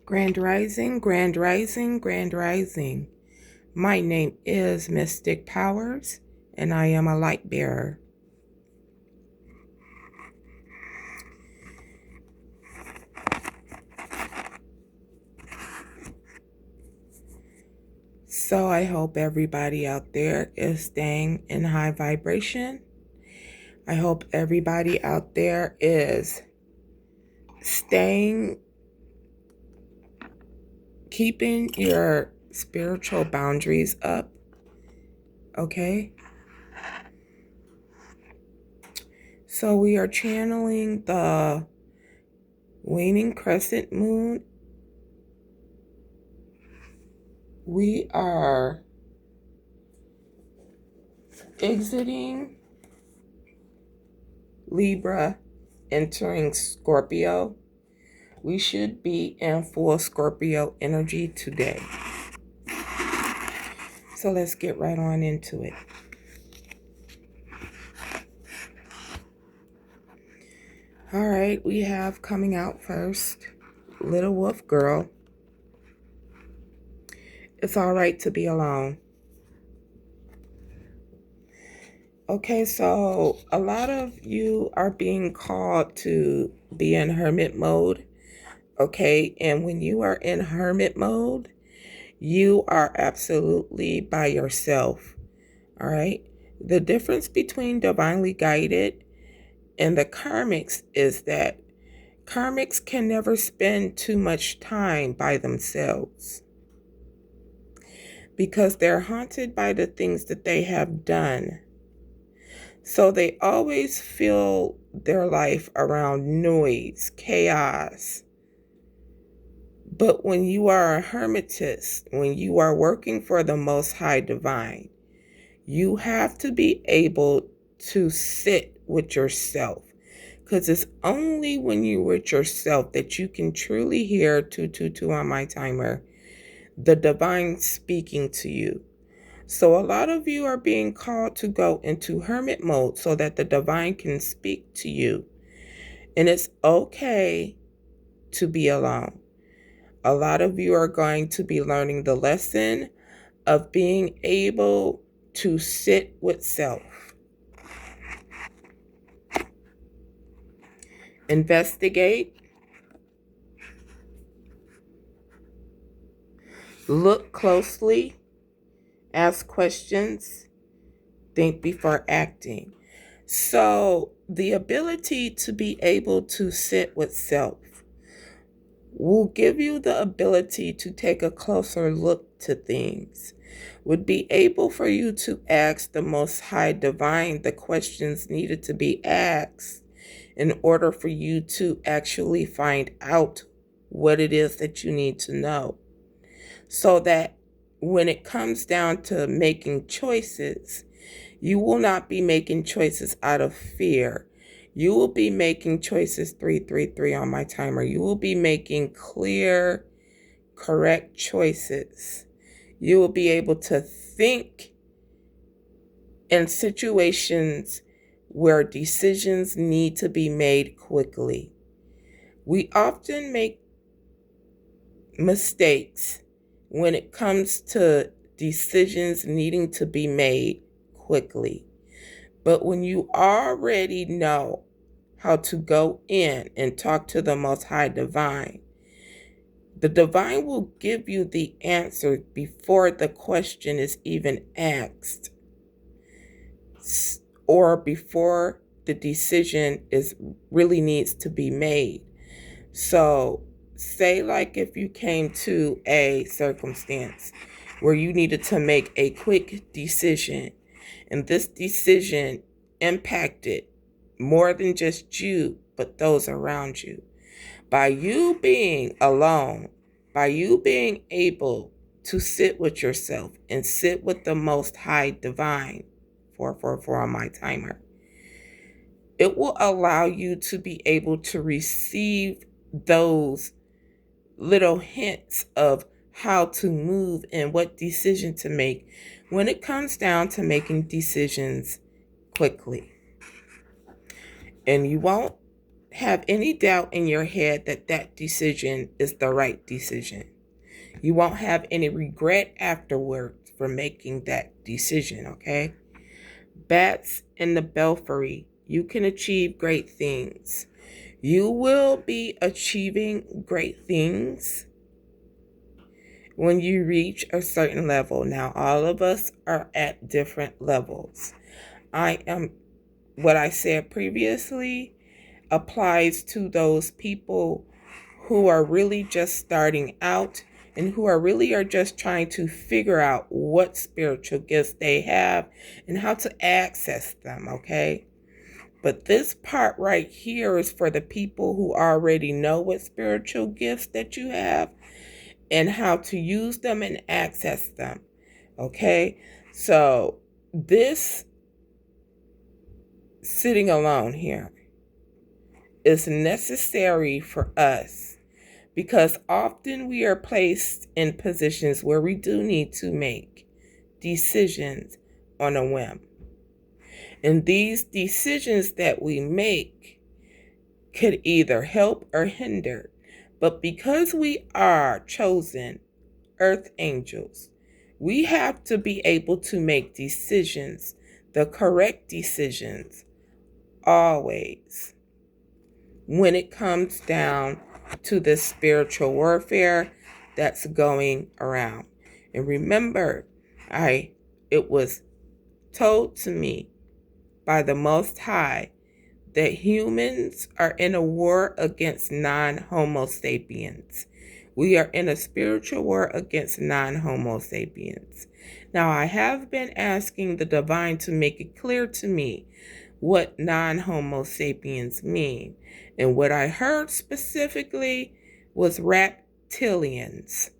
Grand Rising, Grand Rising, Grand Rising. My name is Mystic Powers, and I am a light bearer. So I hope everybody out there is staying in high vibration. I hope everybody out there is keeping your spiritual boundaries up, okay? So we are channeling the waning crescent moon. We are exiting Libra, entering Scorpio. We should be in full Scorpio energy today. So let's get right on into it. All right, we have coming out first, Little Wolf Girl. It's all right to be alone. Okay, so a lot of you are being called to be in hermit mode. Okay, and when you are in hermit mode, you are absolutely by yourself. All right. The difference between divinely guided and the karmics is that karmics can never spend too much time by themselves because they're haunted by the things that they have done. So they always feel their life around noise, chaos. But when you are a hermetist, when you are working for the Most High Divine, you have to be able to sit with yourself, because it's only when you're with yourself that you can truly hear 222 on my timer, the divine speaking to you. So a lot of you are being called to go into hermit mode so that the divine can speak to you. And it's okay to be alone. A lot of you are going to be learning the lesson of being able to sit with self. Investigate. Look closely. Ask questions. Think before acting. So the ability to be able to sit with self will give you the ability to take a closer look to things, would be able for you to ask the Most High Divine the questions needed to be asked in order for you to actually find out what it is that you need to know. So that when it comes down to making choices, you will not be making choices out of fear. You will be making choices 333 on my timer. You will be making clear, correct choices. You will be able to think in situations where decisions need to be made quickly. We often make mistakes when it comes to decisions needing to be made quickly. But when you already know how to go in and talk to the Most High Divine, the Divine will give you the answer before the question is even asked, or before the decision really needs to be made. So say like if you came to a circumstance where you needed to make a quick decision, and this decision impacted more than just you, but those around you. By you being alone, by you being able to sit with yourself and sit with the Most High Divine, 444 on my timer, it will allow you to be able to receive those little hints of how to move and what decision to make when it comes down to making decisions quickly. And you won't have any doubt in your head that that decision is the right decision. You won't have any regret afterwards for making that decision, okay? Bats in the belfry, you can achieve great things. You will be achieving great things when you reach a certain level. Now, all of us are at different levels. What I said previously applies to those people who are really just starting out and who are just trying to figure out what spiritual gifts they have and how to access them, okay? But this part right here is for the people who already know what spiritual gifts that you have and how to use them and access them, okay? So this sitting alone here is necessary for us because often we are placed in positions where we do need to make decisions on a whim. And these decisions that we make could either help or hinder. But because we are chosen earth angels, we have to be able to make decisions, the correct decisions, always, when it comes down to this spiritual warfare that's going around. And remember, it was told to me by the Most High that humans are in a war against non-Homo sapiens. We are in a spiritual war against non-Homo sapiens. Now, I have been asking the divine to make it clear to me what non-Homo sapiens mean. And what I heard specifically was reptilians.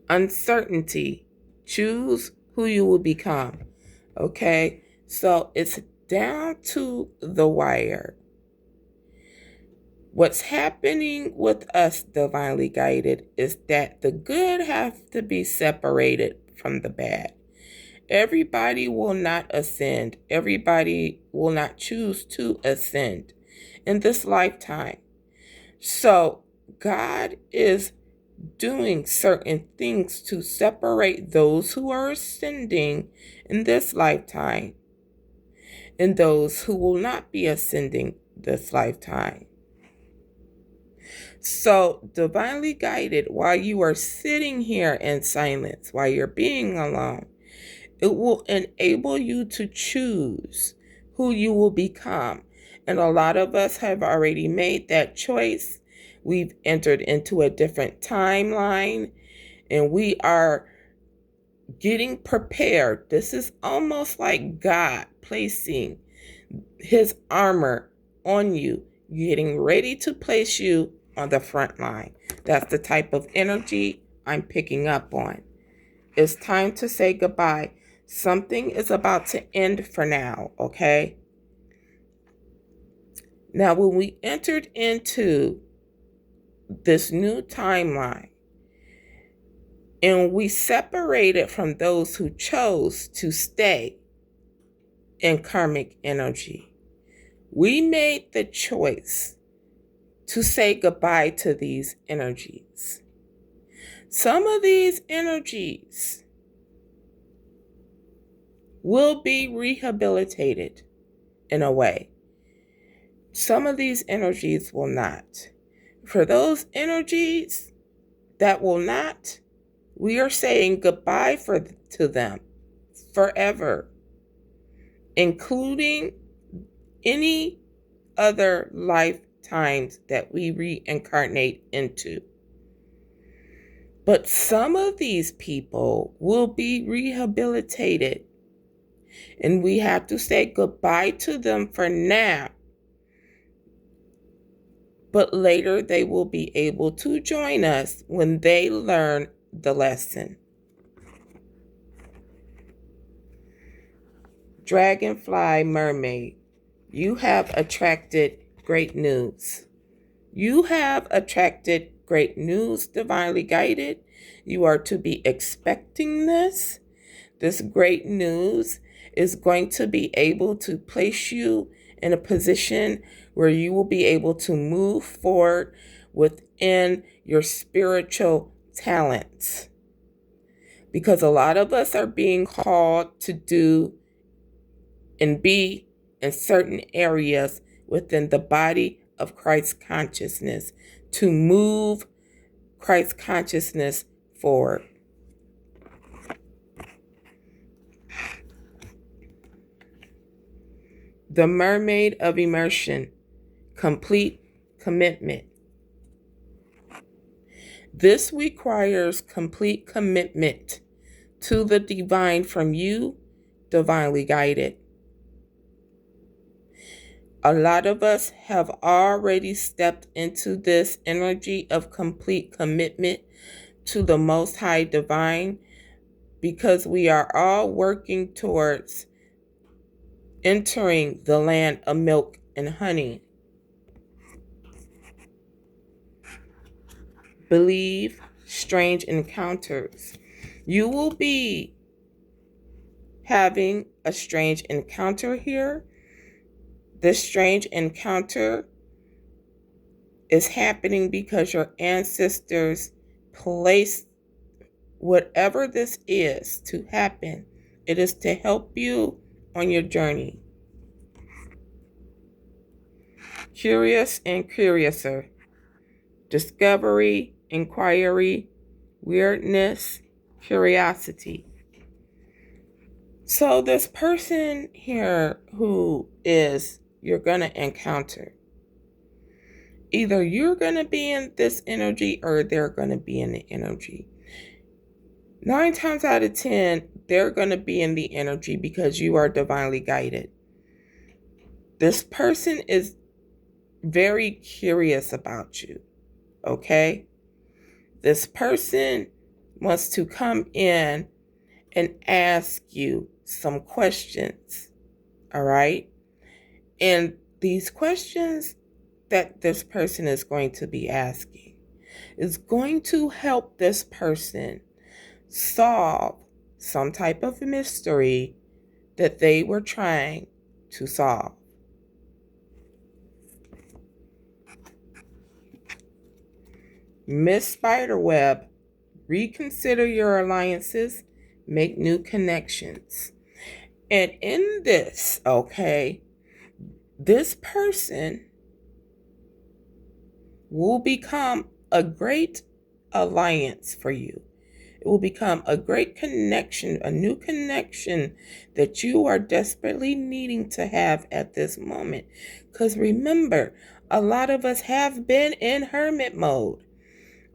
Uncertainty. Choose who you will become. Okay? So it's down to the wire. What's happening with us, divinely guided, is that the good have to be separated from the bad. Everybody will not ascend. Everybody will not choose to ascend in this lifetime. So God is doing certain things to separate those who are ascending in this lifetime and those who will not be ascending this lifetime. So, divinely guided, while you are sitting here in silence, while you're being alone, it will enable you to choose who you will become. And a lot of us have already made that choice. We've entered into a different timeline and we are getting prepared. This is almost like God placing his armor on you, getting ready to place you on the front line. That's the type of energy I'm picking up on. It's time to say goodbye. Something is about to end for now, okay? Now, when we entered into this new timeline and we separated from those who chose to stay in karmic energy, we made the choice to say goodbye to these energies. Some of these energies will be rehabilitated in a way. Some of these energies will not. For those energies that will not, we are saying goodbye to them forever, including any other lifetimes that we reincarnate into. But some of these people will be rehabilitated, and we have to say goodbye to them for now. But later they will be able to join us when they learn the lesson. Dragonfly mermaid, you have attracted great news. You have attracted great news, divinely guided. You are to be expecting this great news. is going to be able to place you in a position where you will be able to move forward within your spiritual talents. Because a lot of us are being called to do and be in certain areas within the body of Christ consciousness to move Christ consciousness forward. The mermaid of immersion, complete commitment. This requires complete commitment to the divine from you, divinely guided. A lot of us have already stepped into this energy of complete commitment to the Most High Divine because we are all working towards entering the land of milk and honey. Believe strange encounters. You will be having a strange encounter here. This strange encounter is happening because your ancestors placed whatever this is to happen. It is to help you on your journey. Curious and curiouser. Discovery, inquiry, weirdness, curiosity. So this person here who is you're going to encounter, either you're going to be in this energy or they're going to be in the energy. 9 times out of 10, they're going to be in the energy because you are divinely guided. This person is very curious about you, okay? This person wants to come in and ask you some questions, all right? And these questions that this person is going to be asking is going to help this person solve some type of mystery that they were trying to solve. Miss Spiderweb, reconsider your alliances, make new connections. And in this, okay, this person will become a great alliance for you. It will become a great connection, a new connection that you are desperately needing to have at this moment. Because remember, a lot of us have been in hermit mode.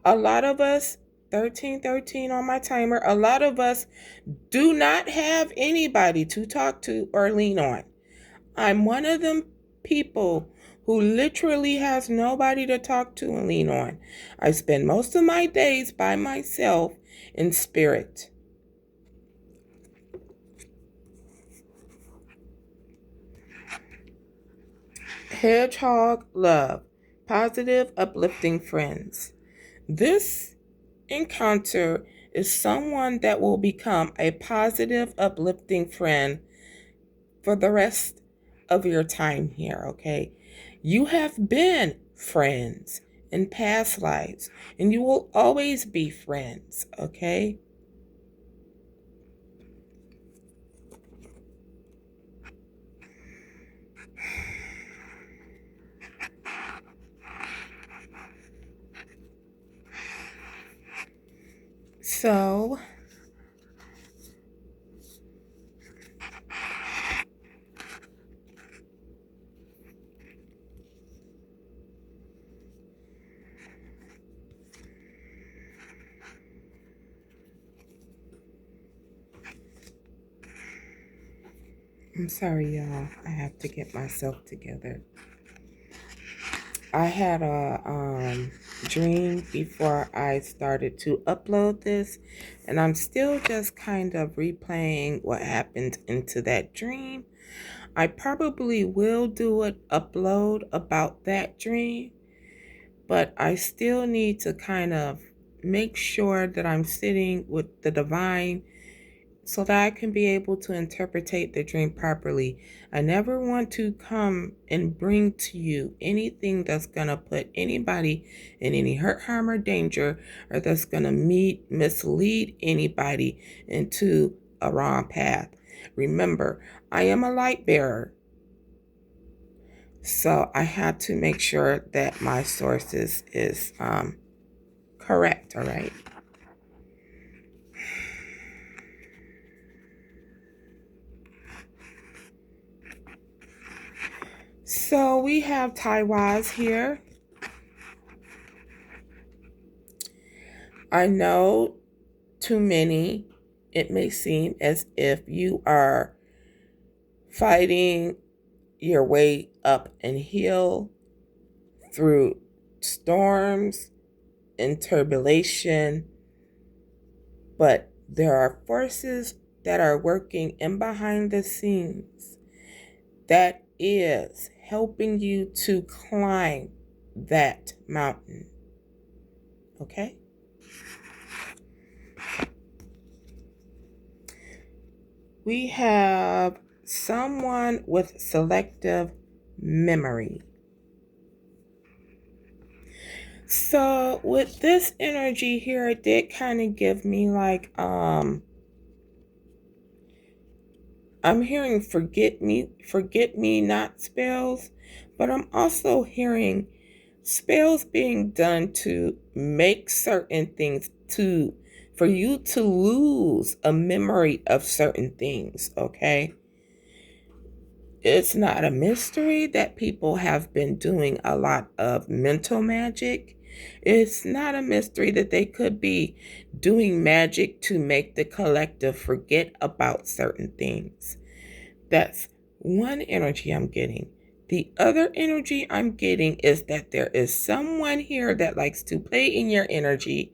A lot of us, 1313 on my timer, a lot of us do not have anybody to talk to or lean on. I'm one of them people who literally has nobody to talk to and lean on. I spend most of my days by myself in spirit. Hedgehog love, positive, uplifting friends. This encounter is someone that will become a positive, uplifting friend for the rest of your time here, okay? You have been friends in past lives, and you will always be friends, okay? So, I'm sorry, y'all. I have to get myself together. I had a dream before I started to upload this, and I'm still just kind of replaying what happened into that dream. I probably will do an upload about that dream, but I still need to kind of make sure that I'm sitting with the divine so that I can be able to interpretate the dream properly. I never want to come and bring to you anything that's going to put anybody in any hurt, harm, or danger, or that's going to mislead anybody into a wrong path. Remember, I am a light bearer, so I have to make sure that my sources is correct, all right? So we have Taiwas here. I know to many it may seem as if you are fighting your way up an hill through storms and turbulation, but there are forces that are working in behind the scenes that is helping you to climb that mountain. Okay? We have someone with selective memory. So with this energy here, it did kind of give me like I'm hearing forget me not spells, but I'm also hearing spells being done to make certain things for you to lose a memory of certain things, okay? It's not a mystery that people have been doing a lot of mental magic. It's not a mystery that they could be doing magic to make the collective forget about certain things. That's one energy I'm getting. The other energy I'm getting is that there is someone here that likes to play in your energy,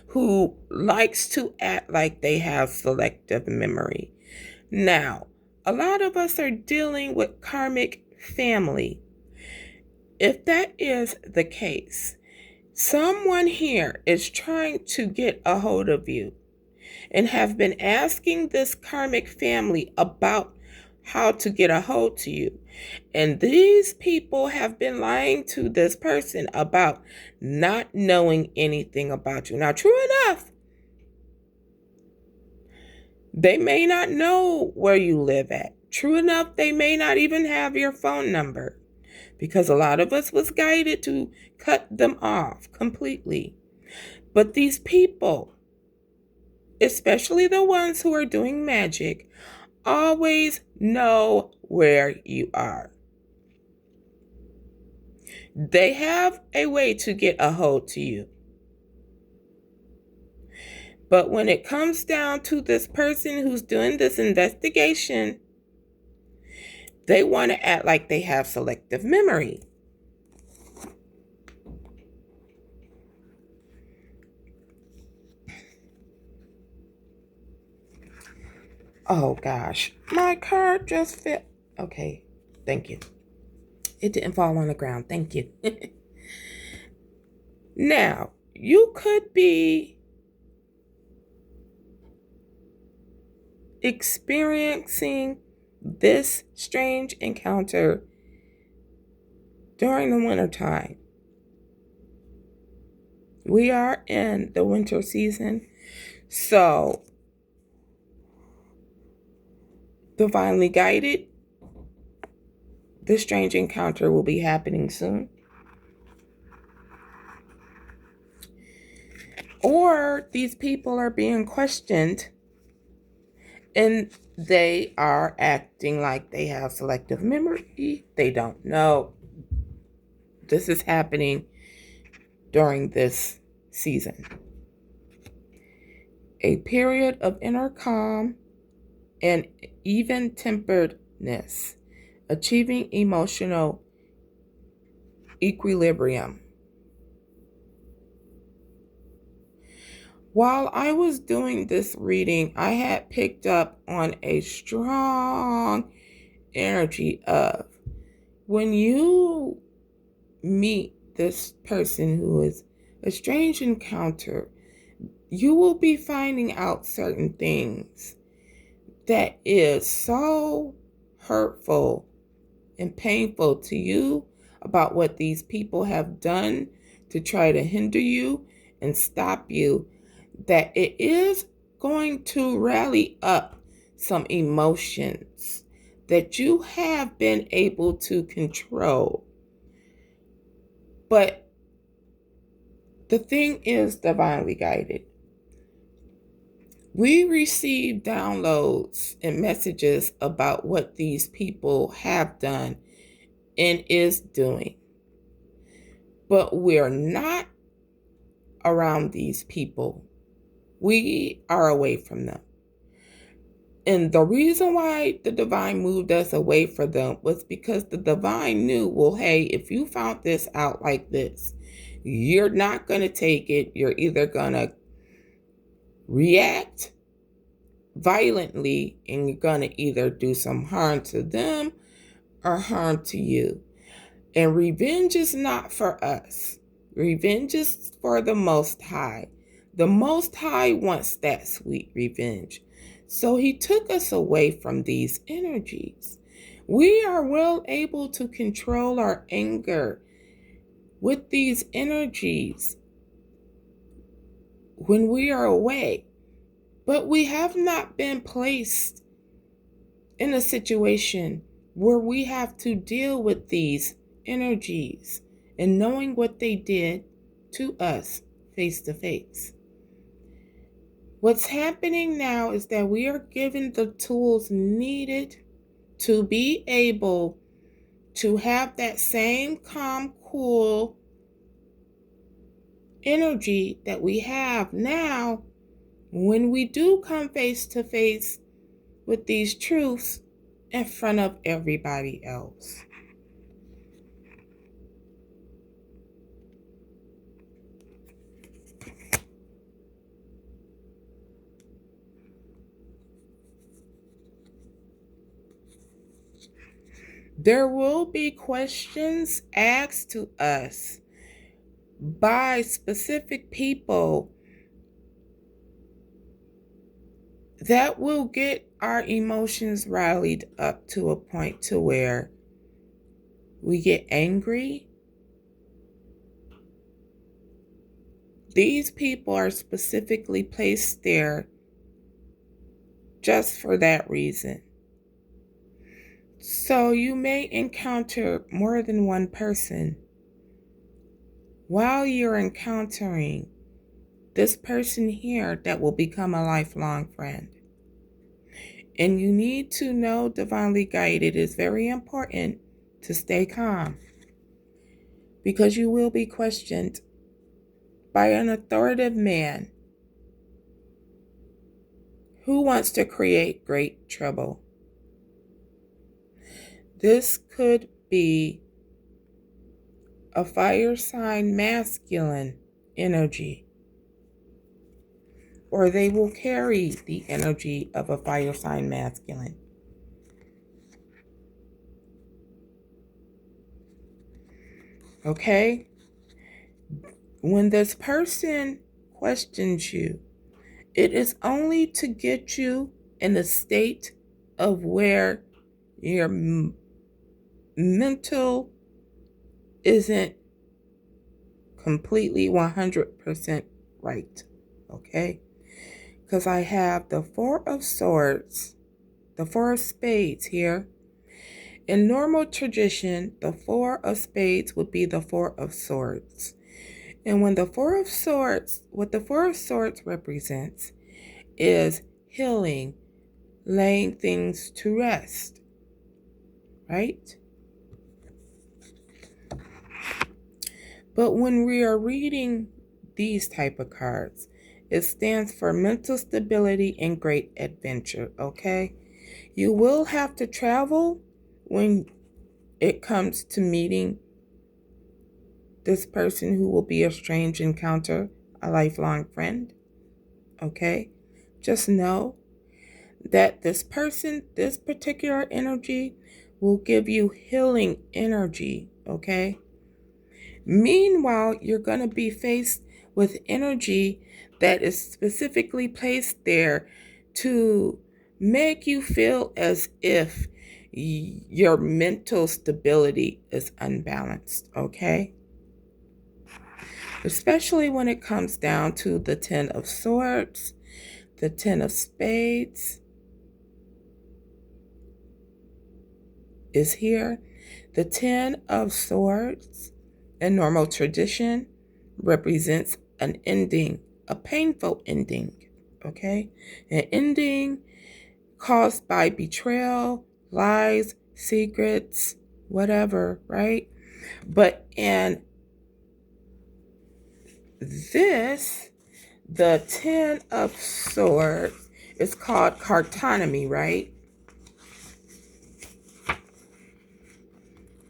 who likes to act like they have selective memory. Now, a lot of us are dealing with karmic family. If that is the case, someone here is trying to get a hold of you and have been asking this karmic family about how to get a hold to you. And these people have been lying to this person about not knowing anything about you. Now, true enough, they may not know where you live at. True enough, they may not even have your phone number, because a lot of us was guided to cut them off completely. But these people, especially the ones who are doing magic, always know where you are. They have a way to get a hold to you. But when it comes down to this person who's doing this investigation, they want to act like they have selective memory. Oh gosh, my card just fell. Okay, thank you. It didn't fall on the ground. Thank you. Now, you could be experiencing this strange encounter during the winter time. We are in the winter season, so divinely guided, this strange encounter will be happening soon. Or these people are being questioned and they are acting like they have selective memory. They don't know. This is happening during this season. A period of inner calm and even-temperedness, achieving emotional equilibrium. While I was doing this reading, I had picked up on a strong energy of when you meet this person who is a strange encounter, you will be finding out certain things that is so hurtful and painful to you about what these people have done to try to hinder you and stop you, that it is going to rally up some emotions that you have been able to control. But the thing is divinely guided. We receive downloads and messages about what these people have done and is doing. But we're not around these people. We are away from them. And the reason why the divine moved us away from them was because the divine knew, well, hey, if you found this out like this, you're not going to take it. You're either going to react violently and you're going to either do some harm to them or harm to you. And revenge is not for us. Revenge is for the Most High. The Most High wants that sweet revenge. So he took us away from these energies. We are well able to control our anger with these energies when we are away. But we have not been placed in a situation where we have to deal with these energies and knowing what they did to us face to face. What's happening now is that we are given the tools needed to be able to have that same calm, cool energy that we have now when we do come face to face with these truths in front of everybody else. There will be questions asked to us by specific people that will get our emotions rallied up to a point to where we get angry. These people are specifically placed there just for that reason. So you may encounter more than one person while you're encountering this person here that will become a lifelong friend. And you need to know, divinely guided, it is very important to stay calm because you will be questioned by an authoritative man who wants to create great trouble. This could be a fire sign masculine energy, or they will carry the energy of a fire sign masculine. Okay? When this person questions you, it is only to get you in a state of where your mental isn't completely 100% right. Okay? Because I have the Four of Swords, the Four of Spades here. In normal tradition, the Four of Spades would be the Four of Swords. And when the Four of Swords, what the Four of Swords represents is healing, laying things to rest, right? But when we are reading these type of cards, it stands for mental stability and great adventure, okay? You will have to travel when it comes to meeting this person who will be a strange encounter, a lifelong friend, okay? Just know that this person, this particular energy will give you healing energy, okay? Meanwhile, you're going to be faced with energy that is specifically placed there to make you feel as if your mental stability is unbalanced, okay? Especially when it comes down to the Ten of Swords, the Ten of Spades is here. The Ten of Swords in normal tradition represents an ending, a painful ending, okay? An ending caused by betrayal, lies, secrets, whatever, right? But in this, the Ten of Swords is called cartonomy, right?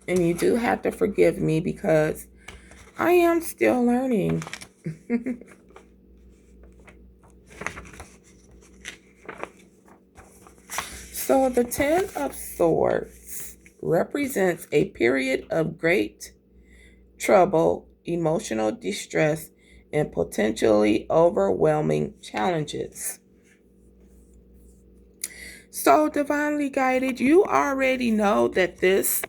And you do have to forgive me because I am still learning. So the Ten of Swords represents a period of great trouble, emotional distress, and potentially overwhelming challenges. So, divinely guided, you already know that this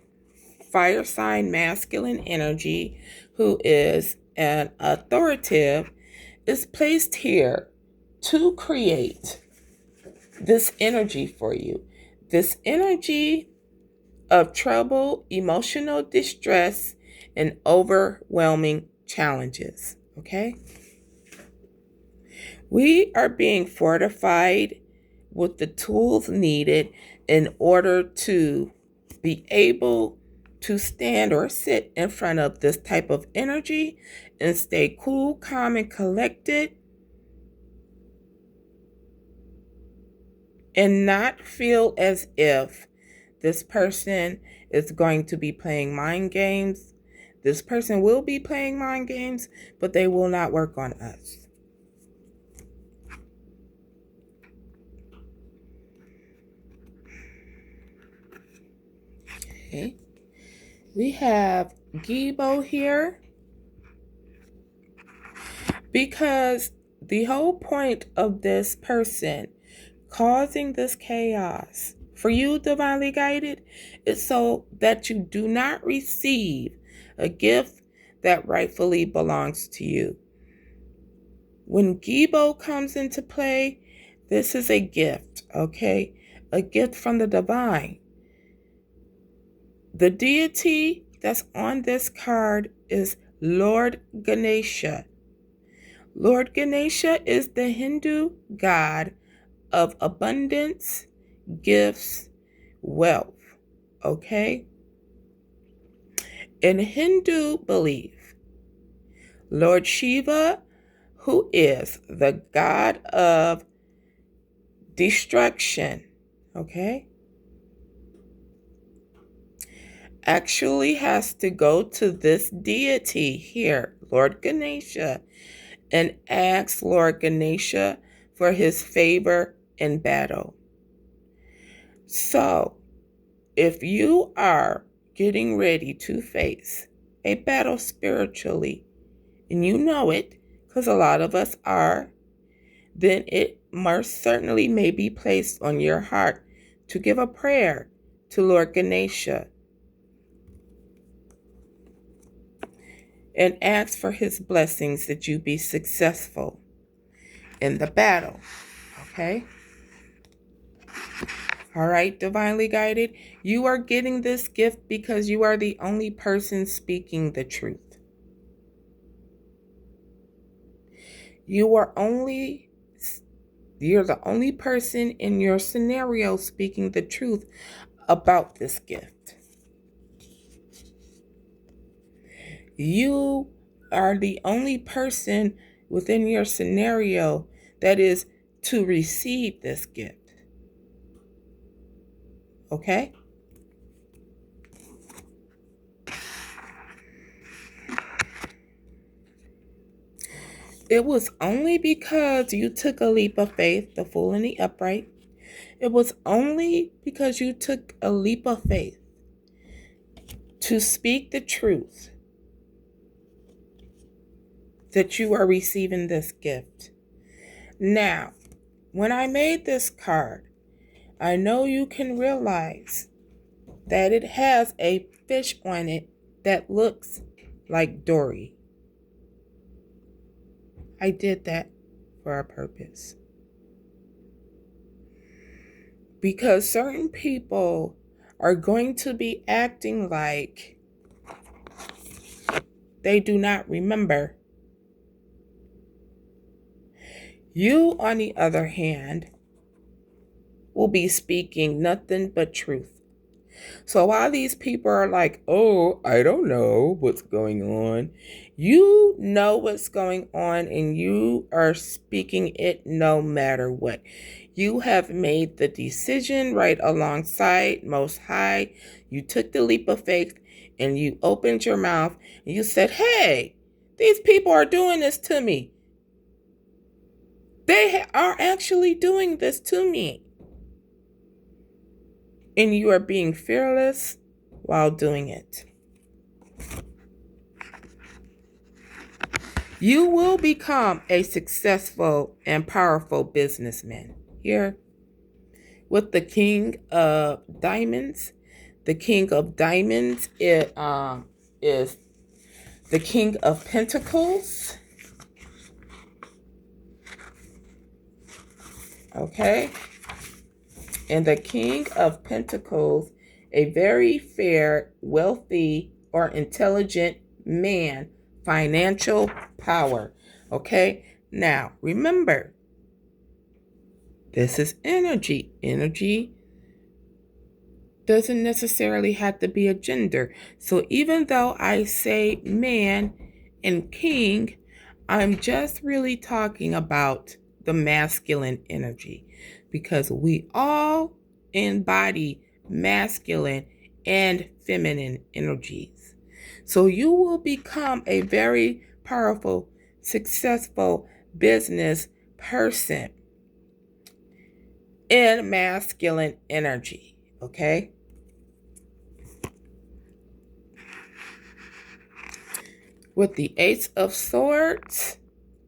fire sign masculine energy, who is an authoritative, is placed here to create this energy for you. This energy of trouble, emotional distress, and overwhelming challenges. Okay? We are being fortified with the tools needed in order to be able to stand or sit in front of this type of energy and stay cool, calm, and collected, and not feel as if this person is going to be playing mind games. This person will be playing mind games, but they will not work on us. Okay. We have Gibo here because the whole point of this person causing this chaos for you, divinely guided, is so that you do not receive a gift that rightfully belongs to you. When Gibo comes into play, this is a gift, okay? A gift from the divine. The deity that's on this card is Lord Ganesha. Lord Ganesha is the Hindu god of abundance, gifts, wealth, okay? In Hindu belief, Lord Shiva, who is the god of destruction, okay, actually has to go to this deity here, Lord Ganesha, and ask Lord Ganesha for his favor in battle. So, if you are getting ready to face a battle spiritually, and you know it, because a lot of us are, then it most certainly may be placed on your heart to give a prayer to Lord Ganesha and ask for his blessings that you be successful in the battle. Okay? All right, divinely guided. You are getting this gift because you are the only person speaking the truth. You're the only person in your scenario speaking the truth about this gift. You are the only person within your scenario that is to receive this gift. Okay? It was only because you took a leap of faith, the fool and the upright. It was only because you took a leap of faith to speak the truth that you are receiving this gift. Now, when I made this card, I know you can realize that it has a fish on it that looks like Dory. I did that for a purpose. Because certain people are going to be acting like they do not remember. You, on the other hand, will be speaking nothing but truth. So while these people are like, oh, I don't know what's going on, you know what's going on and you are speaking it no matter what. You have made the decision right alongside Most High. You took the leap of faith and you opened your mouth and you said, hey, these people are doing this to me. They are actually doing this to me. And you are being fearless while doing it. You will become a successful and powerful businessman. Here, with the King of Diamonds. The King of Diamonds is the King of Pentacles. Okay. And the King of Pentacles, a very fair, wealthy, or intelligent man, financial power. Okay. Now, remember, this is energy. Energy doesn't necessarily have to be a gender. So even though I say man and king, I'm just really talking about the masculine energy because we all embody masculine and feminine energies. So you will become a very powerful, successful business person in masculine energy, okay? With the Ace of Swords,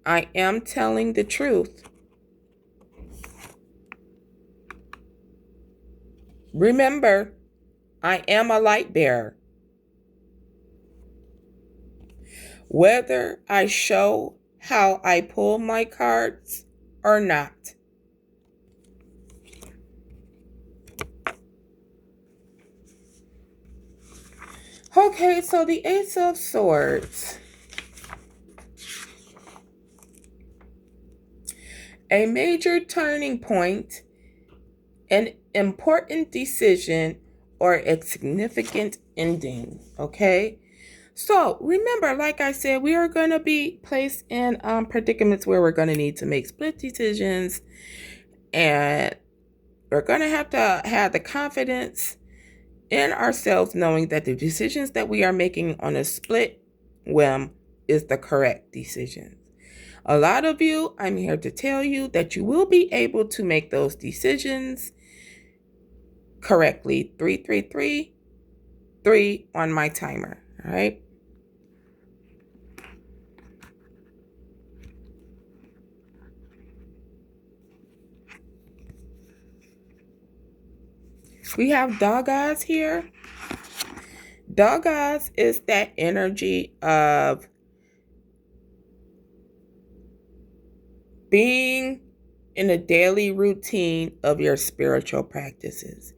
I am telling the truth. Remember, I am a light bearer. Whether I show how I pull my cards or not. Okay, so the Ace of Swords. A major turning point, an important decision, or a significant ending, okay? So remember, like I said, we are going to be placed in predicaments where we're going to need to make split decisions, and we're going to have the confidence in ourselves knowing that the decisions that we are making on a split whim is the correct decision. A lot of you, I'm here to tell you that you will be able to make those decisions correctly. 3 on my timer, all right? We have dog eyes here. Dog eyes is that energy of being in a daily routine of your spiritual practices,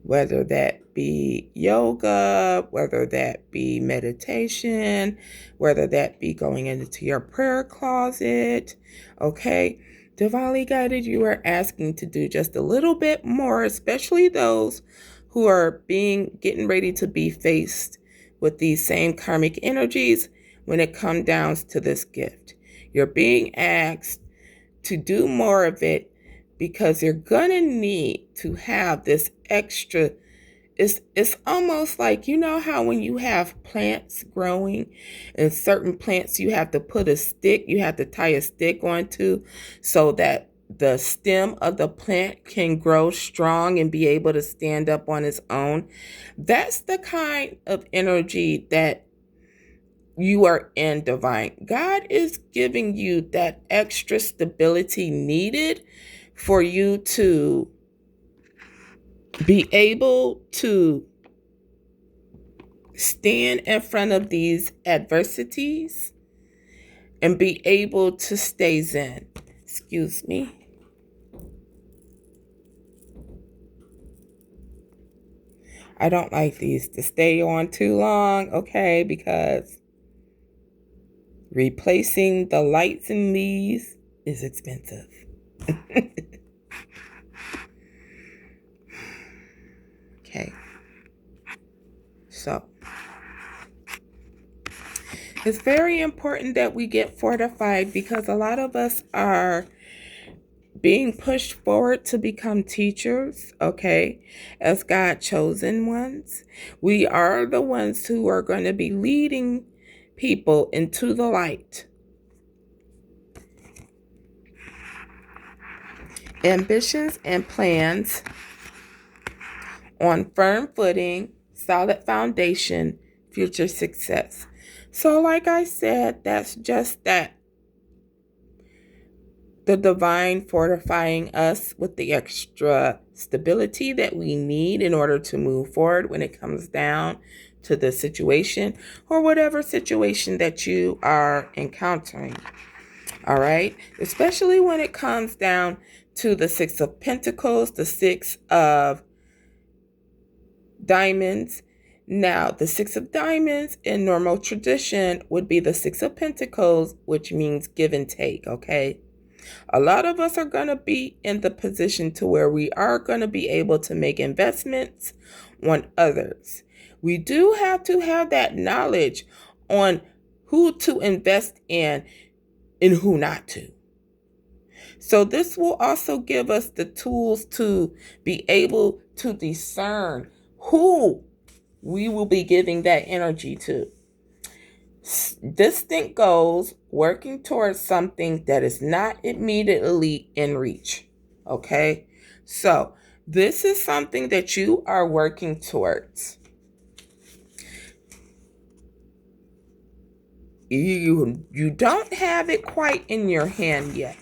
whether that be yoga, whether that be meditation, whether that be going into your prayer closet, okay? Divinely guided, you are asking to do just a little bit more, especially those who are getting ready to be faced with these same karmic energies when it comes down to this gift. You're being asked to do more of it because you're gonna need to have this extra. It's almost like, you know how when you have plants growing and certain plants you have to tie a stick onto so that the stem of the plant can grow strong and be able to stand up on its own. That's the kind of energy that you are in, divine. God is giving you that extra stability needed for you to be able to stand in front of these adversities and be able to stay zen. Excuse me. I don't like these to stay on too long, okay, because replacing the lights in these is expensive. Okay. So, it's very important that we get fortified because a lot of us are being pushed forward to become teachers, okay, as God chosen ones. We are the ones who are going to be leading people into the light. Ambitions and plans on firm footing, solid foundation, future success. So, like I said, that's just that. The divine fortifying us with the extra stability that we need in order to move forward when it comes down to the situation or whatever situation that you are encountering. All right. Especially when it comes down to the Six of Pentacles, the Six of Diamonds. Now, the Six of Diamonds in normal tradition would be the Six of Pentacles, which means give and take. Okay. A lot of us are going to be in the position to where we are going to be able to make investments on others. We do have to have that knowledge on who to invest in and who not to. So this will also give us the tools to be able to discern who we will be giving that energy to. Distant goals, working towards something that is not immediately in reach. Okay? So, this is something that you are working towards. You don't have it quite in your hand yet.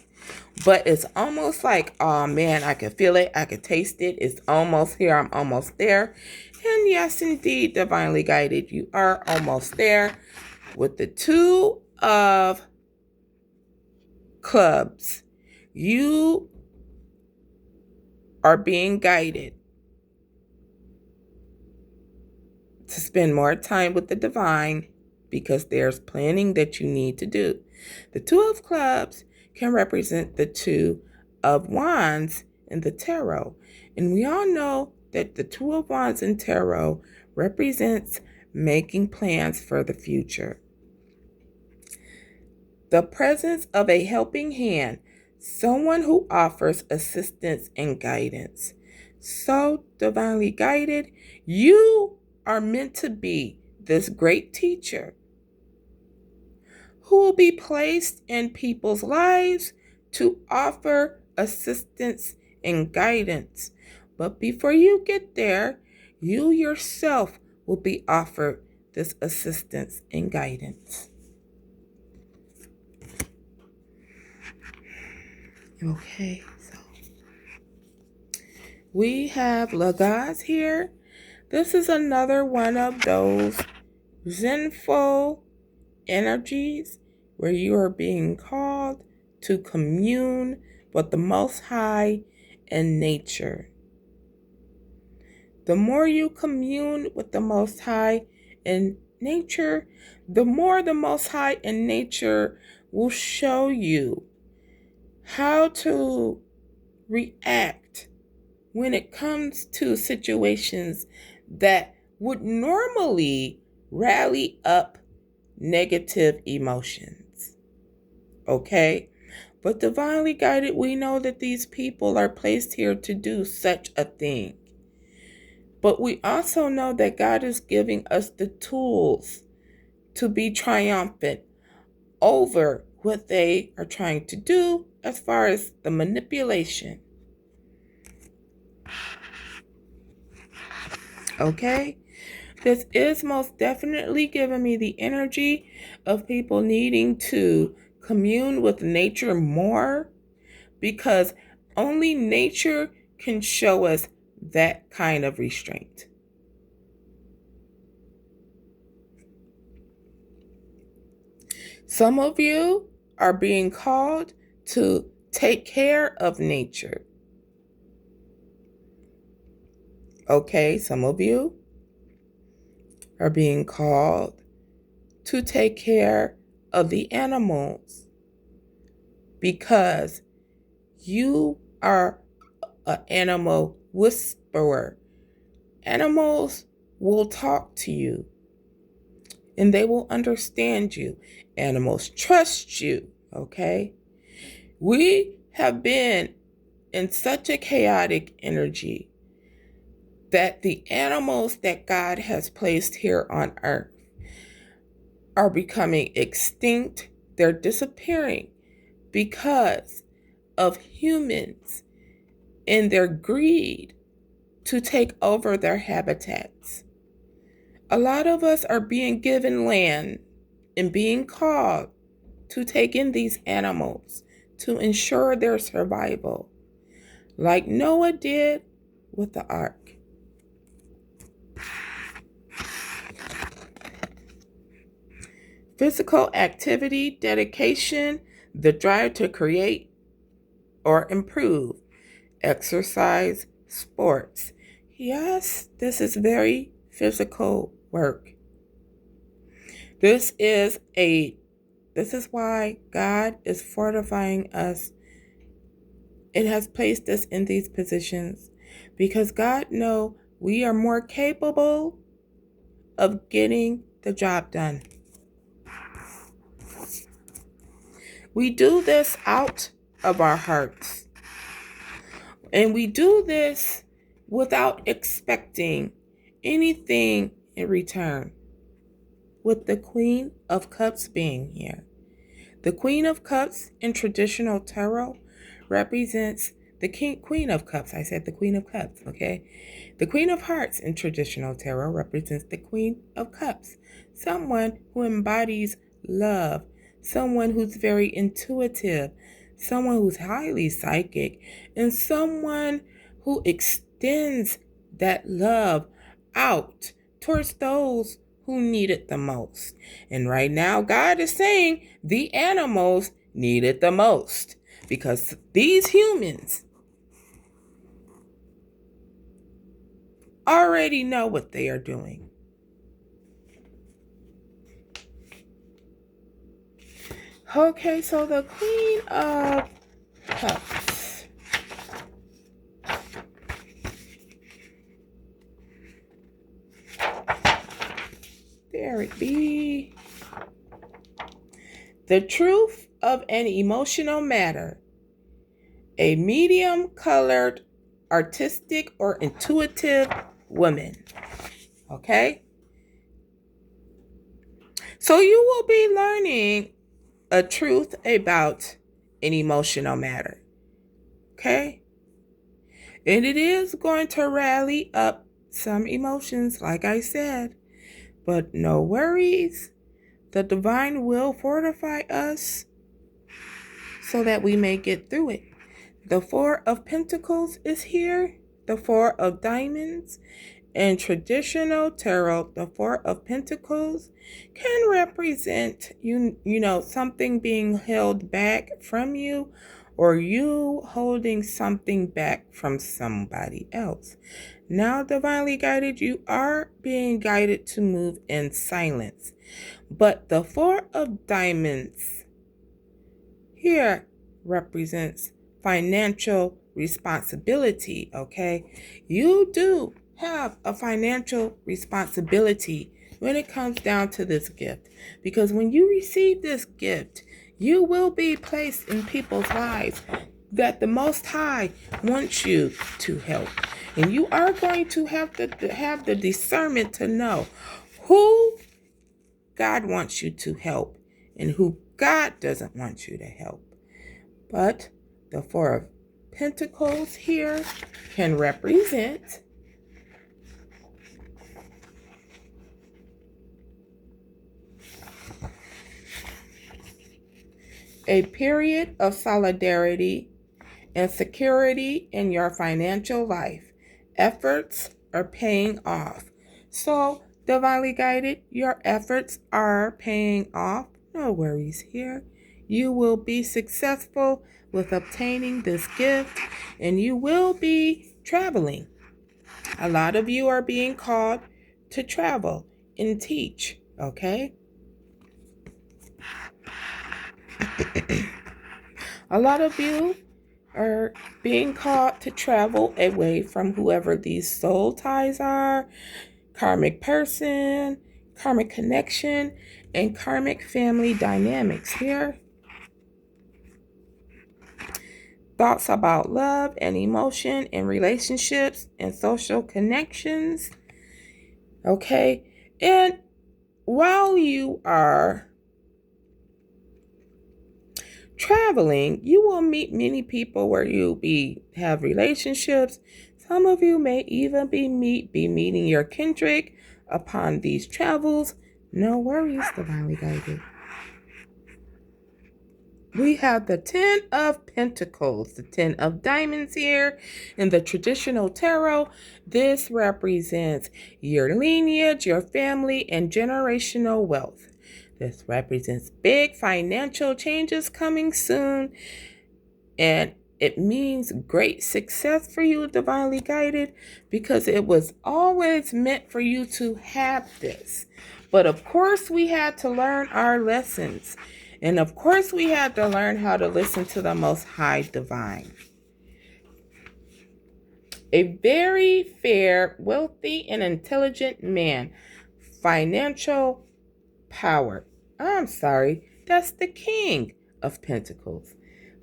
But it's almost like, oh man, I can feel it. I can taste it. It's almost here. I'm almost there. And yes, indeed, divinely guided, you are almost there. With the Two of Clubs, you are being guided to spend more time with the divine because there's planning that you need to do. The Two of Clubs can represent the Two of Wands in the tarot. And we all know that the Two of Wands in tarot represents making plans for the future. The presence of a helping hand, someone who offers assistance and guidance. So divinely guided, you are meant to be this great teacher who will be placed in people's lives to offer assistance and guidance. But before you get there, you yourself will be offered this assistance and guidance. Okay, so we have Lagaz here. This is another one of those zenful energies where you are being called to commune with the Most High and nature. The more you commune with the Most High and nature, the more the Most High and nature will show you how to react when it comes to situations that would normally rally up negative emotions. Okay? But divinely guided, we know that these people are placed here to do such a thing. But we also know that God is giving us the tools to be triumphant over what they are trying to do as far as the manipulation. Okay? This is most definitely giving me the energy of people needing to commune with nature more because only nature can show us that kind of restraint. Some of you are being called to take care of nature. Okay, some of you are being called to take care of the animals because you are an animal whisperer. Animals will talk to you and they will understand you. Animals trust you, okay? We have been in such a chaotic energy that the animals that God has placed here on earth are becoming extinct. They're disappearing because of humans and their greed to take over their habitats. A lot of us are being given land and being called to take in these animals to ensure their survival, like Noah did with the ark. Physical activity, dedication, the drive to create or improve, exercise, sports. Yes, this is very physical work. This is why God is fortifying us. It has placed us in these positions because God knows we are more capable of getting the job done. We do this out of our hearts. And we do this without expecting anything in return. With the Queen of Cups being here. The Queen of Cups in traditional tarot represents the Queen of Cups. I said the Queen of Cups, okay? The Queen of Hearts in traditional tarot represents the Queen of Cups. Someone who embodies love. Someone who's very intuitive. Someone who's highly psychic. And someone who extends that love out towards those who need it the most. And right now, God is saying the animals need it the most because these humans already know what they are doing. Okay, so the Queen of Cups. There it be. The truth of an emotional matter. A medium colored, artistic, or intuitive woman. Okay? So you will be learning a truth about an emotional matter. Okay? And it is going to rally up some emotions, like I said. But no worries. The divine will fortify us so that we may get through it. The Four of Pentacles is here. The Four of Diamonds. In traditional tarot, the Four of Pentacles can represent something being held back from you or you holding something back from somebody else. Now, divinely guided, you are being guided to move in silence. But the Four of Diamonds here represents financial responsibility, okay? You do have a financial responsibility when it comes down to this gift. Because when you receive this gift, you will be placed in people's lives that the Most High wants you to help. And you are going to have the discernment to know who God wants you to help and who God doesn't want you to help. But the Four of Pentacles here can represent a period of solidarity and security in your financial life efforts are paying off. So, divinely guided, your efforts are paying off. No worries here. You will be successful with obtaining this gift and you will be traveling. A lot of you are being called to travel and teach, okay? A lot of you are being called to travel away from whoever these soul ties are, karmic person, karmic connection, and karmic family dynamics here. Thoughts about love and emotion and relationships and social connections. Okay? And while you are traveling, you will meet many people where you'll have relationships. Some of you may even be meeting your kindred upon these travels. No worries, divinely guided. We have the 10 of Pentacles, the 10 of Diamonds here in the traditional tarot. This represents your lineage, your family, and generational wealth. This represents big financial changes coming soon, and it means great success for you, divinely guided, because it was always meant for you to have this. But of course, we had to learn our lessons. And of course, we had to learn how to listen to the Most High Divine. A very fair, wealthy, and intelligent man. Financial power. I'm sorry, that's the King of Pentacles.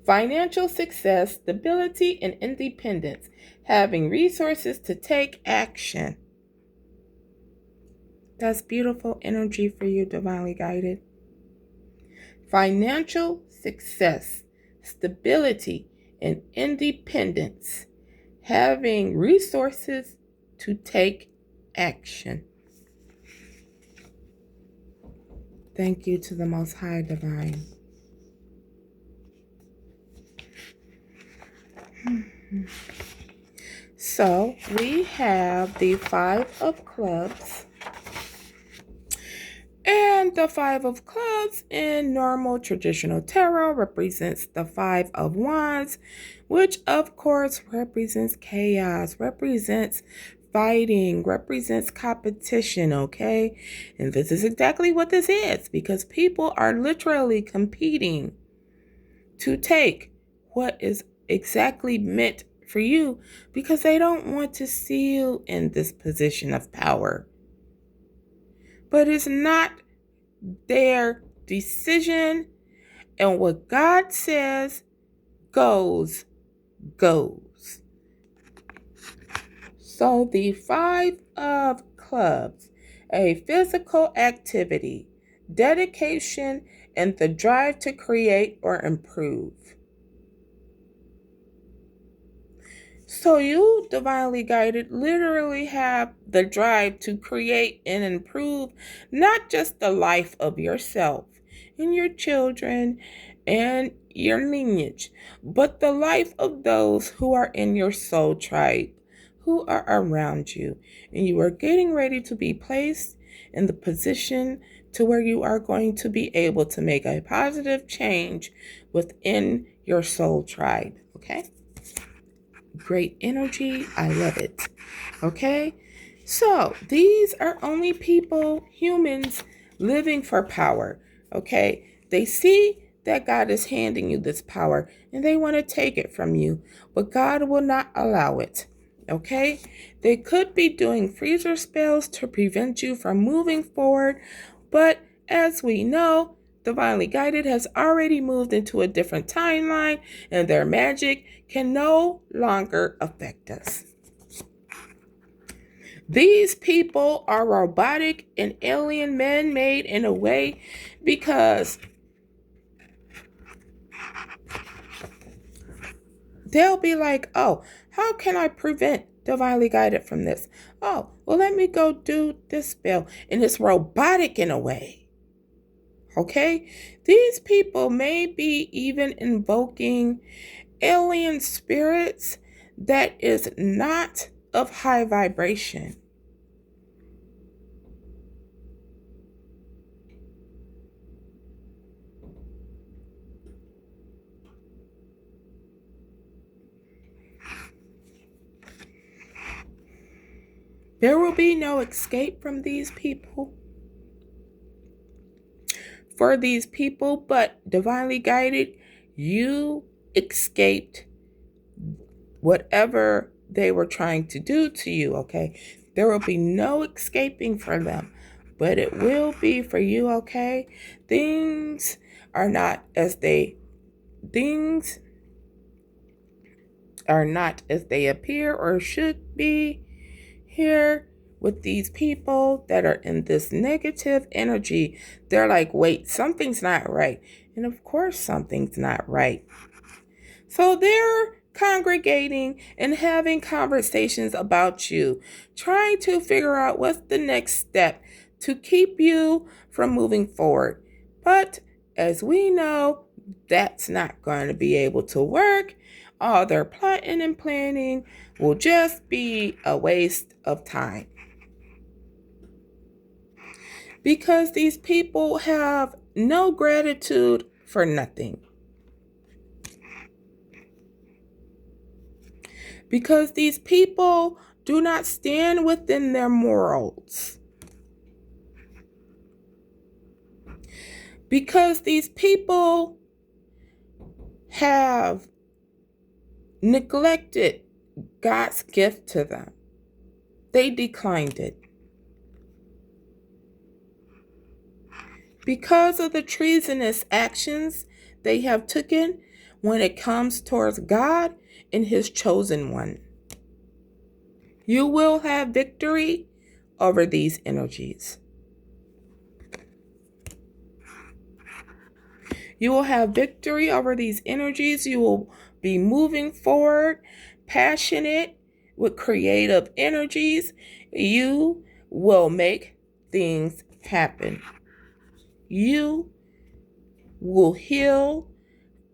Financial success, stability, and independence. Having resources to take action. That's beautiful energy for you, divinely guided. Financial success, stability, and independence. Having resources to take action. Thank you to the Most High Divine. So we have the 5 of Clubs. And the 5 of Clubs in normal traditional tarot represents the 5 of Wands, which of course represents chaos, represents fighting, represents competition, okay? And this is exactly what this is, because people are literally competing to take what is exactly meant for you because they don't want to see you in this position of power. But it's not their decision, and what God says goes. So the 5 of Clubs, a physical activity, dedication, and the drive to create or improve. So you, divinely guided, literally have the drive to create and improve not just the life of yourself and your children and your lineage, but the life of those who are in your soul tribe, who are around you. And you are getting ready to be placed in the position to where you are going to be able to make a positive change within your soul tribe, okay? Great energy. I love it. Okay? So, these are only people, humans, living for power. Okay? They see that God is handing you this power and they want to take it from you, but God will not allow it. Okay? They could be doing freezer spells to prevent you from moving forward, but as we know, divinely guided has already moved into a different timeline and their magic can no longer affect us. These people are robotic and alien, man-made in a way because they'll be like, oh, how can I prevent divinely guided from this? Oh, well, let me go do this spell. And it's robotic in a way. Okay? These people may be even invoking alien spirits that is not of high vibration. There will be no escape from these people, for these people, but divinely guided, you escaped whatever they were trying to do to you, okay? There will be no escaping from them, but it will be for you, okay? Things are not as they things are not as they appear or should be here with these people that are in this negative energy. They're like, wait, something's not right. And of course, something's not right. So they're congregating and having conversations about you, trying to figure out what's the next step to keep you from moving forward. But as we know, that's not going to be able to work. All their plotting and planning will just be a waste of time. Because these people have no gratitude for nothing. Because these people do not stand within their morals. Because these people have neglected God's gift to them. They declined it. Because of the treasonous actions they have taken when it comes towards God and His chosen one. You will have victory over these energies. You will have victory over these energies. You will be moving forward, passionate with creative energies. You will make things happen. You will heal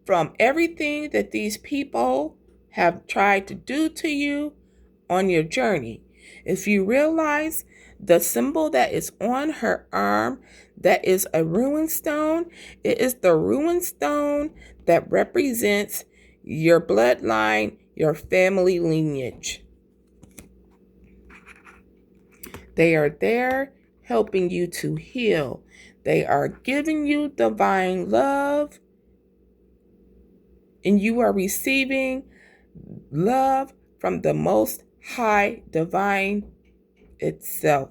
from everything that these people have tried to do to you on your journey. If you realize the symbol that is on her arm, that is a ruin stone, it is the ruin stone that represents your bloodline, your family lineage. They are there helping you to heal. They are giving you divine love, and you are receiving love from the Most High Divine itself.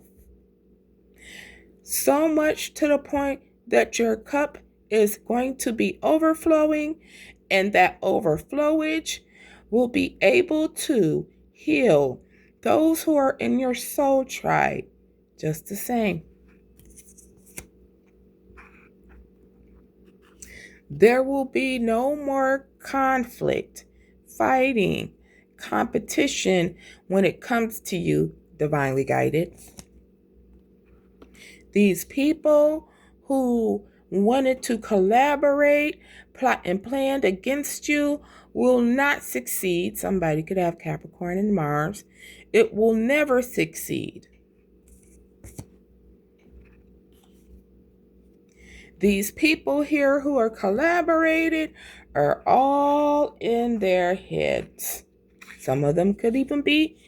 So much to the point that your cup is going to be overflowing, and that overflowage will be able to heal those who are in your soul tribe just the same. There will be no more conflict, fighting, competition when it comes to you, divinely guided. These people who wanted to collaborate, plot, and planned against you will not succeed. Somebody could have Capricorn and Mars. It will never succeed. These people here who are collaborated are all in their heads. Some of them could even be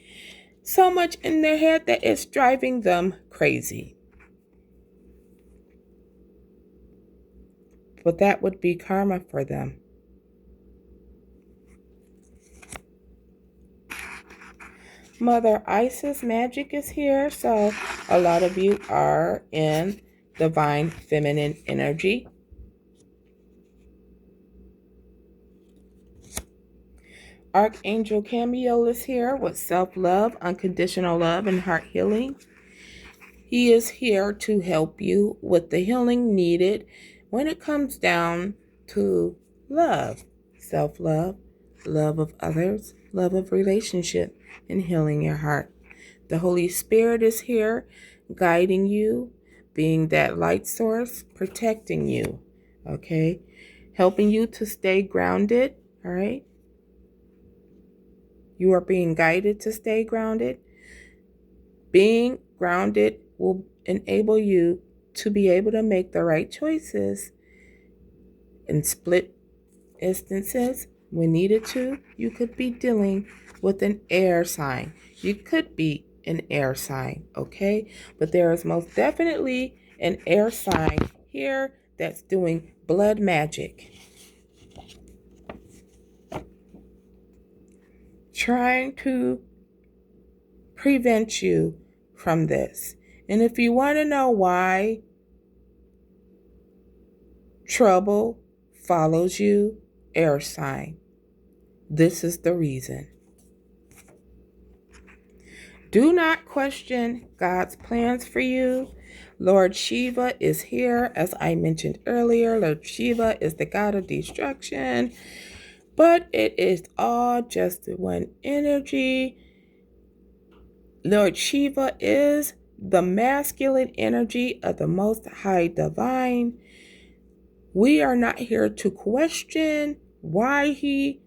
so much in their head that it's driving them crazy. But that would be karma for them. Mother Isis magic is here, so a lot of you are in divine feminine energy. Archangel Cameo is here with self-love, unconditional love, and heart healing. He is here to help you with the healing needed when it comes down to love, self-love, love of others, love of relationship, and healing your heart. The Holy Spirit is here guiding you, being that light source, protecting you, okay? Helping you to stay grounded, all right? You are being guided to stay grounded. Being grounded will enable you to be able to make the right choices in split instances. When needed to, you could be dealing with an air sign. You could be an air sign, okay? But there is most definitely an air sign here that's doing blood magic, trying to prevent you from this. And if you want to know why trouble follows you, air sign, this is the reason. Do not question God's plans for you. Lord Shiva is here, as I mentioned earlier. Lord Shiva is the god of destruction, but it is all just one energy. Lord Shiva is the masculine energy of the Most High Divine. We are not here to question why he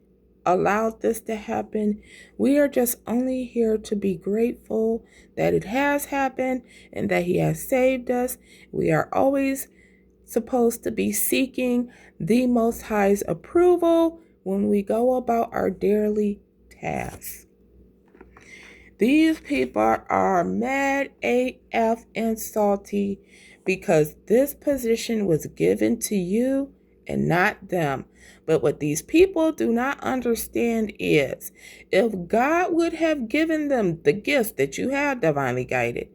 allowed this to happen. We are just only here to be grateful that it has happened and that he has saved us. We are always supposed to be seeking the Most High's approval when we go about our daily tasks. These people are mad AF and salty because this position was given to you and not them. But what these people do not understand is, if God would have given them the gifts that you have divinely guided,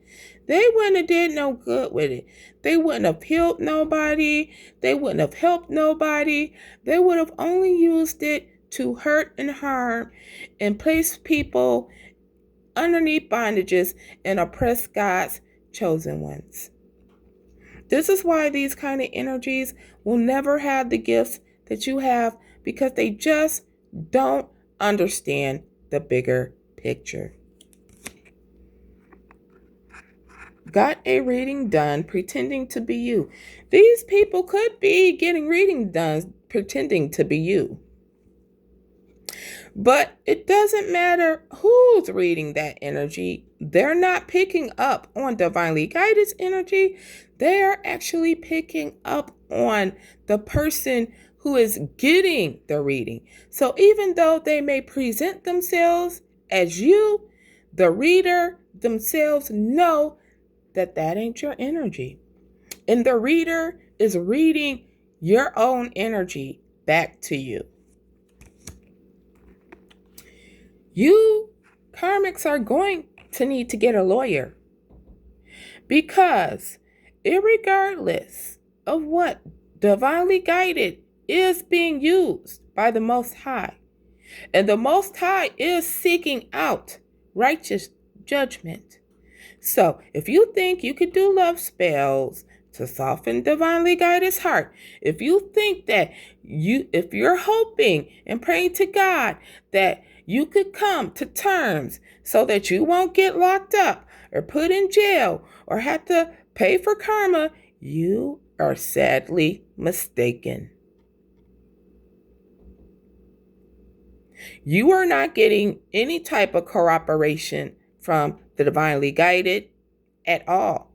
they wouldn't have did no good with it. They wouldn't have healed nobody. They wouldn't have helped nobody. They would have only used it to hurt and harm and place people underneath bondages and oppress God's chosen ones. This is why these kind of energies will never have the gifts that you have, because they just don't understand the bigger picture. Got a reading done pretending to be you. These people could be getting reading done pretending to be you. But it doesn't matter who's reading that energy. They're not picking up on divinely guided energy. They are actually picking up on the person who is getting the reading. So even though they may present themselves as you, the reader themselves know that that ain't your energy. And the reader is reading your own energy back to you. You karmics are going to need to get a lawyer, because irregardless of what, divinely guided is being used by the Most High, and the Most High is seeking out righteous judgment. So if you think you could do love spells to soften divinely guided's heart, if you think that if you're hoping and praying to God that you could come to terms so that you won't get locked up or put in jail or have to pay for karma, you are sadly mistaken. You are not getting any type of cooperation from the divinely guided at all.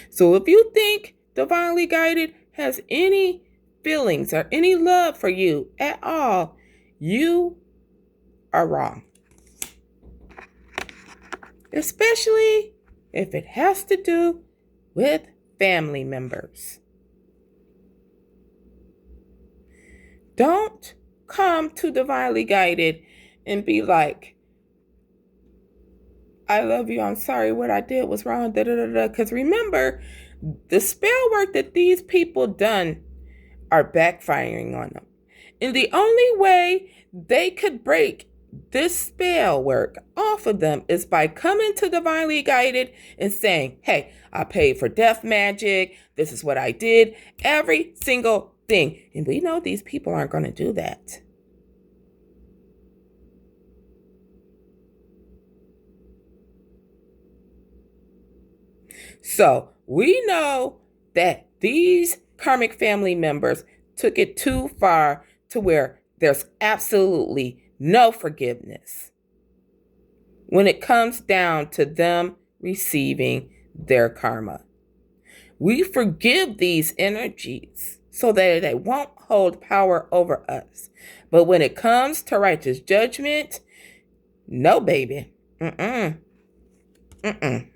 So if you think divinely guided has any feelings or any love for you at all, you are wrong. Especially if it has to do with family members. Don't come to divinely guided and be like, I love you, I'm sorry, what I did was wrong, Because remember, the spell work that these people done are backfiring on them. And the only way they could break this spell work off of them is by coming to divinely guided and saying, hey, I paid for death magic. This is what I did. Every single thing. And we know these people aren't going to do that. So we know that these karmic family members took it too far to where there's absolutely no forgiveness when it comes down to them receiving their karma. We forgive these energies so that they won't hold power over us. But when it comes to righteous judgment, no, baby. Mm-mm. Mm-mm.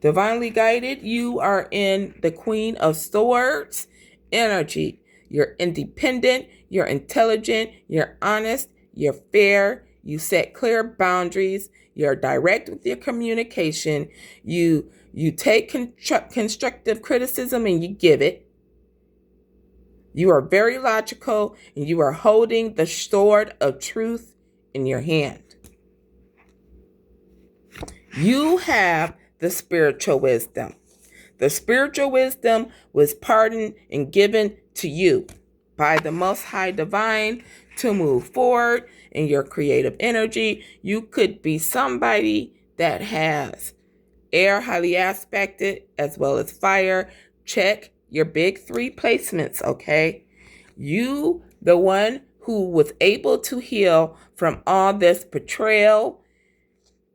Divinely guided, you are in the Queen of Swords energy. You're independent, you're intelligent, you're honest, you're fair, you set clear boundaries, you're direct with your communication, you take constructive criticism and you give it. You are very logical and you are holding the sword of truth in your hand. You have the spiritual wisdom. The spiritual wisdom was pardoned and given to you by the Most High Divine to move forward in your creative energy. You could be somebody that has air highly aspected as well as fire. Check your big three placements, okay? You, the one who was able to heal from all this betrayal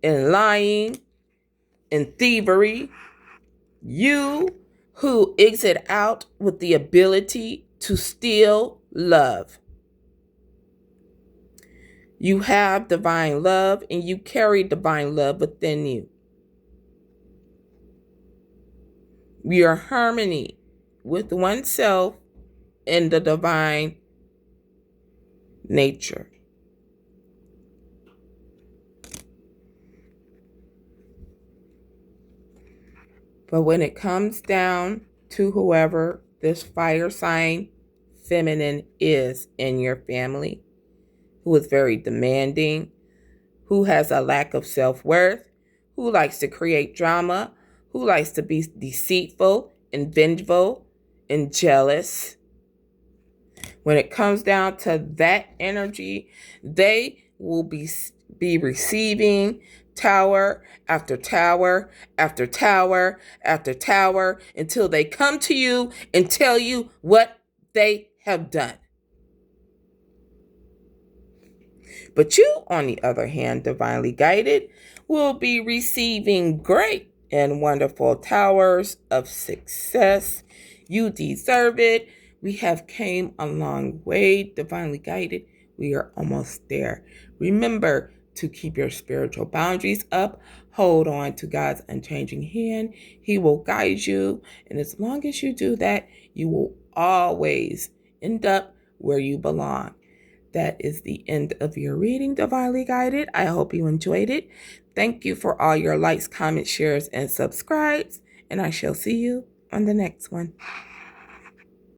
and lying and thievery. You who exit out with the ability to still love. You have divine love and you carry divine love within you. Your harmony with oneself and the divine nature. But when it comes down to whoever this fire sign feminine is in your family, who is very demanding, who has a lack of self-worth, who likes to create drama, who likes to be deceitful and vengeful and jealous. When it comes down to that energy, they will be receiving tower after tower after tower after tower until they come to you and tell you what they have done. But you, on the other hand, divinely guided, will be receiving great and wonderful towers of success. You deserve it. We have came a long way, divinely guided. We are almost there. Remember to keep your spiritual boundaries up. Hold on to God's unchanging hand. He will guide you. And as long as you do that, you will always end up where you belong. That is the end of your reading, Divinely Guided. I hope you enjoyed it. Thank you for all your likes, comments, shares, and subscribes. And I shall see you on the next one.